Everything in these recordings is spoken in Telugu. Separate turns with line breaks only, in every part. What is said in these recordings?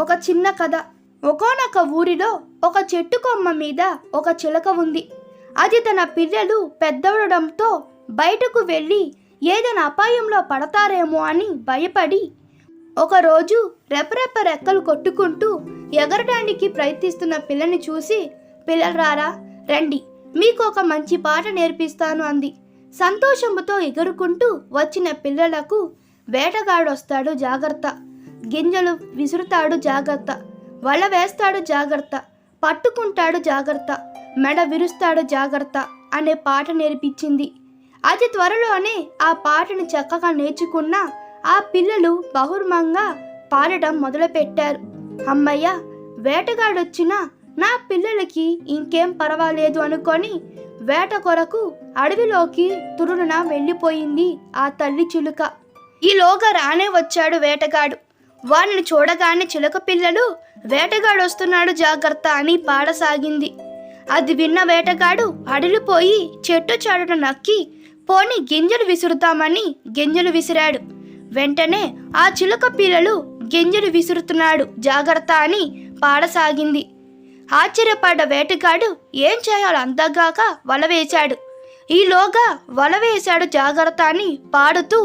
ఒక చిన్న కథ. ఒకానొక ఊరిలో ఒక చెట్టు కొమ్మ మీద ఒక చిలక ఉంది. అది తన పిల్లలు పెద్దవడంతో బయటకు వెళ్ళి ఏదైనా అపాయంలో పడతారేమో అని భయపడి ఒకరోజు రెపరెప రెక్కలు కొట్టుకుంటూ ఎగరడానికి ప్రయత్నిస్తున్న పిల్లని చూసి, పిల్లలారా రండి, మీకు ఒక మంచి పాట నేర్పిస్తాను అంది. సంతోషంతో ఎగురుకుంటూ వచ్చిన పిల్లలకు వేటగాడొస్తాడు జాగ్రత్త, గింజలు విసురుతాడు జాగ్రత్త, వల వేస్తాడు జాగ్రత్త, పట్టుకుంటాడు జాగ్రత్త, మెడ విరుస్తాడు జాగ్రత్త అనే పాట నేర్పించింది. అతి త్వరలోనే ఆ పాటను చక్కగా నేర్చుకున్న ఆ పిల్లలు బహుర్మంగా పాడటం మొదలుపెట్టారు. అమ్మయ్య, వేటగాడొచ్చినా నా పిల్లలకి ఇంకేం పర్వాలేదు అనుకొని వేట కొరకు అడవిలోకి తురున వెళ్ళిపోయింది ఆ తల్లి చిలుక. ఈలోగా రానే వచ్చాడు వేటగాడు. వాడిని చూడగానే చిలుక పిల్లలు వేటగాడు వస్తున్నాడు జాగ్రత్త అని పాడసాగింది. అది విన్న వేటగాడు అడిలిపోయి చెట్టు చాటున నక్కి పోని గింజలు విసురుతామని గింజలు విసిరాడు. వెంటనే ఆ చిలుక పిల్లలు గింజలు విసురుతున్నాడు జాగ్రత్త అని పాడసాగింది. ఆశ్చర్యపడ్డ వేటగాడు ఏం చేయాలో అందగాక వల వేశాడు. ఈలోగా వల వేశాడు జాగ్రత్త అని పాడుతూ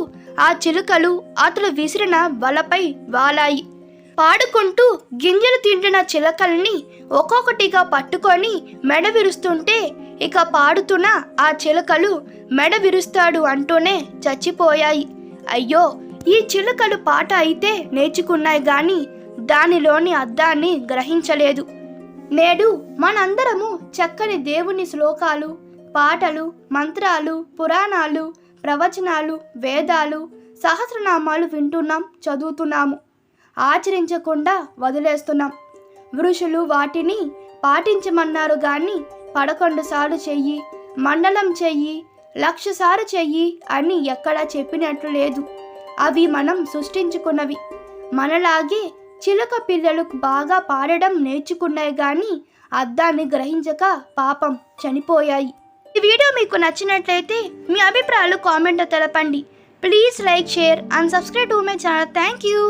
ఆ చిలుకలు అతడు విసిరిన వలపై వాలాయి. పాడుకుంటూ గింజలు తింటున్న చిలకల్ని ఒక్కొక్కటిగా పట్టుకొని మెడ విరుస్తుంటే ఇక పాడుతున్న ఆ చిలకలు మెడ విరుస్తాడు అంటూనే చచ్చిపోయాయి. అయ్యో, ఈ చిలుకలు పాట అయితే నేర్చుకున్నాయి గాని దానిలోని అర్థాన్ని గ్రహించలేదు. నేడు మనందరము చక్కని దేవుని శ్లోకాలు, పాటలు, మంత్రాలు, పురాణాలు, ప్రవచనాలు, వేదాలు, సహస్రనామాలు వింటున్నాం, చదువుతున్నాము. ఆచరించకుండా వదిలేస్తున్నాం. ఋషులు వాటిని పాటించమన్నారు గాని 11 సార్లు చెయ్యి, మండలం చెయ్యి, 1,00,000 సార్లు చెయ్యి అని ఎక్కడా చెప్పినట్లు లేదు. అవి మనం సృష్టించుకున్నవి. మనలాగే చిలుక పిల్లలు బాగా పాడడం నేర్చుకున్నాయి గాని అర్థాన్ని గ్రహించక పాపం చనిపోయాయి. ఈ వీడియో మీకు నచ్చినట్లయితే మీ అభిప్రాయాలు కామెంట్లో తెలపండి. Please like, share and subscribe to my channel. Thank you.